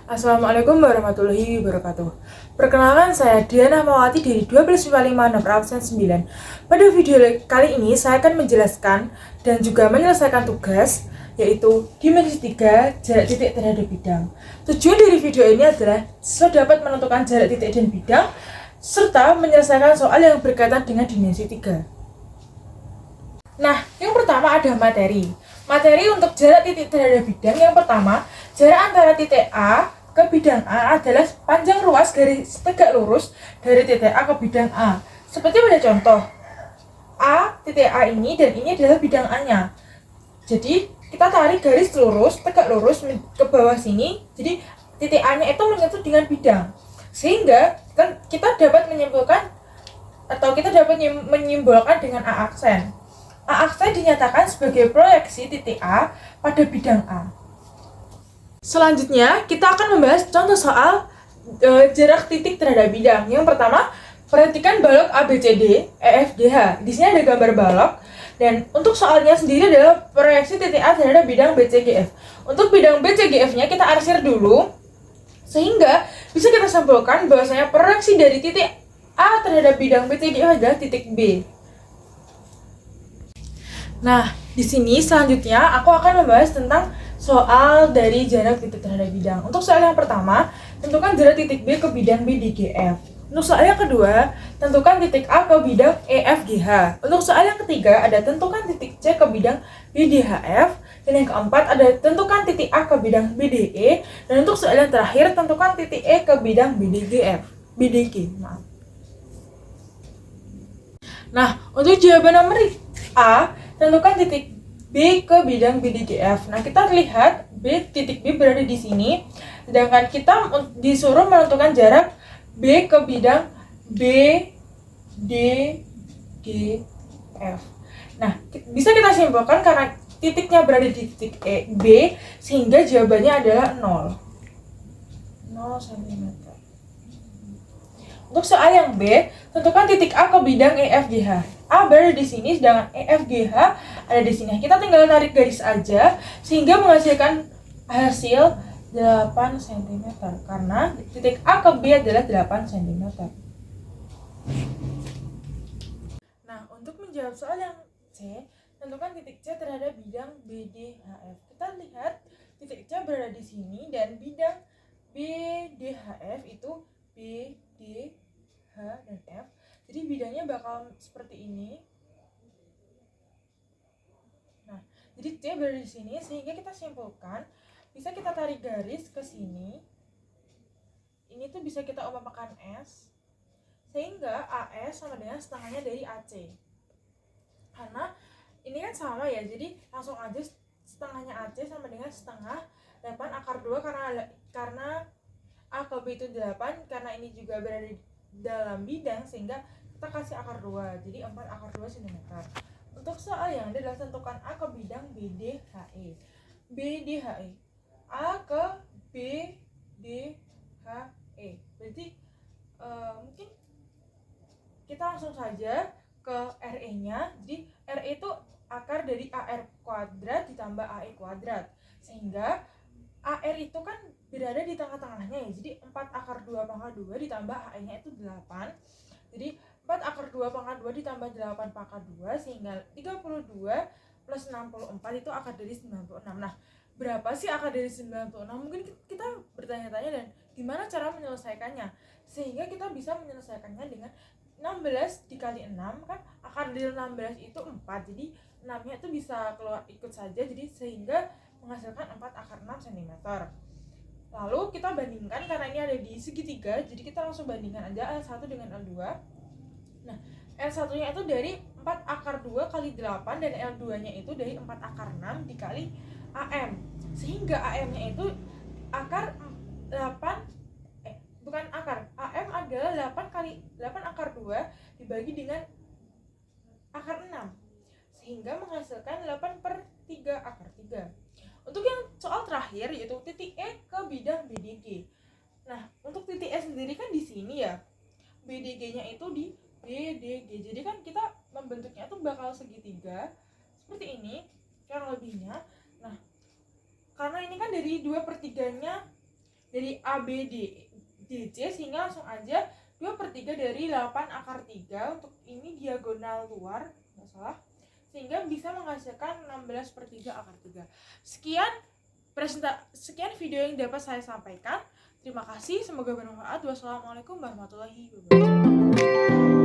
Assalamualaikum warahmatullahi wabarakatuh. Perkenalkan, saya Diana Mawati dari 1255 nomor absen 9. Pada video kali ini saya akan menjelaskan dan juga menyelesaikan tugas yaitu dimensi 3 jarak titik terhadap bidang. Tujuan dari video ini adalah siswa dapat menentukan jarak titik dan bidang serta menyelesaikan soal yang berkaitan dengan dimensi 3. Nah, yang pertama ada materi. Materi untuk jarak titik terhadap bidang yang pertama, jarak antara titik A ke bidang A adalah panjang ruas garis tegak lurus dari titik A ke bidang A. Seperti pada contoh, A, titik A ini dan ini adalah bidang A-nya. Jadi, kita tarik garis lurus, tegak lurus ke bawah sini. Jadi, titik A-nya itu menyatu dengan bidang. Sehingga kita dapat menyimpulkan atau kita dapat menyimbolkan dengan A aksen. A aksen dinyatakan sebagai proyeksi titik A pada bidang A. Selanjutnya, kita akan membahas contoh soal jarak titik terhadap bidang. Yang pertama, perhatikan balok ABCD, EFGH. Di sini ada gambar balok, dan untuk soalnya sendiri adalah proyeksi titik A terhadap bidang BCGF. Untuk bidang BCGF-nya kita arsir dulu, sehingga bisa kita simpulkan bahwasanya proyeksi dari titik A terhadap bidang BCGF adalah titik B. Nah, di sini selanjutnya aku akan membahas tentang soal dari jarak titik terhadap bidang. Untuk soal yang pertama, tentukan jarak titik B ke bidang B di GF. Untuk soal yang kedua, tentukan titik A ke bidang EFGH. Untuk soal yang ketiga, ada tentukan titik C ke bidang BDHF. Dan yang keempat, ada tentukan titik A ke bidang BDE. Dan untuk soal yang terakhir, tentukan titik E ke bidang BDG. Nah, untuk jawaban nomor A, tentukan titik B ke bidang BDGF. Nah, kita lihat titik B berada di sini, sedangkan kita disuruh menentukan jarak B ke bidang BDGF. Nah, bisa kita simpulkan karena titiknya berada di titik B, sehingga jawabannya adalah 0 cm. Untuk soal yang B, tentukan titik A ke bidang EFGH. A berada di sini, sedangkan EFGH ada di sini. Kita tinggal tarik garis aja sehingga menghasilkan hasil 8 cm karena titik A ke B adalah 8 cm. Nah, untuk menjawab soal yang C, tentukan titik C terhadap bidang BDHF. Kita lihat titik C berada di sini dan bidang BDHF itu B, D, H, dan F. Jadi bidangnya bakal seperti ini. Nah, jadi C berada di sini sehingga kita simpulkan, bisa kita tarik garis ke sini. Ini tuh bisa kita umpamakan S, sehingga AS sama dengan setengahnya dari AC. Karena ini kan sama ya, jadi langsung aja setengahnya AC sama dengan setengah 8 akar 2 karena A ke B itu 8, karena ini juga berada di dalam bidang sehingga kita kasih akar 2, jadi 4 akar 2 cm. Untuk soal yang adalah tentukan A ke bidang BDHE. A ke BDHE. Berarti mungkin kita langsung saja ke RE-nya. Jadi RE itu akar dari AR kuadrat ditambah AE kuadrat. Sehingga AR itu kan berada di tengah-tengahnya ya. Jadi 4 akar 2 pangkat 2 ditambah AE-nya itu 8. Jadi 4 akar 2 pangkat 2 ditambah 8 pangkat 2 sehingga 32 plus 64 itu akar dari 96. Nah, berapa sih akar dari 96? Mungkin kita bertanya-tanya dan gimana cara menyelesaikannya? Sehingga kita bisa menyelesaikannya dengan 16 dikali 6 kan akar dari 16 itu 4. Jadi 6-nya itu bisa keluar ikut saja, jadi sehingga menghasilkan 4 akar 6 cm. Lalu kita bandingkan karena ini ada di segitiga, jadi kita langsung bandingkan aja L1 dengan L2. Nah, L1-nya itu dari 4 akar 2 kali 8 dan L2-nya itu dari 4 akar 6 dikali AM. Sehingga AM-nya itu akar 8 bukan akar. AM adalah 8 kali 8 akar 2 dibagi dengan akar 6. Sehingga menghasilkan 8/3 akar 3. Untuk yang soal terakhir yaitu titik E ke bidang BDG. Nah, untuk titik E sendiri kan di sini ya. BDG-nya itu di BDG. Jadi kan kita membentuknya itu bakal segitiga seperti ini kurang lebihnya. Nah, karena ini kan dari 2/3-nya dari A, B, D, C, sehingga langsung aja 2/3 dari 8 akar 3 untuk ini diagonal luar, nggak salah, sehingga bisa menghasilkan 16/3 akar 3. Sekian video yang dapat saya sampaikan. Terima kasih, semoga bermanfaat. Wassalamualaikum warahmatullahi wabarakatuh.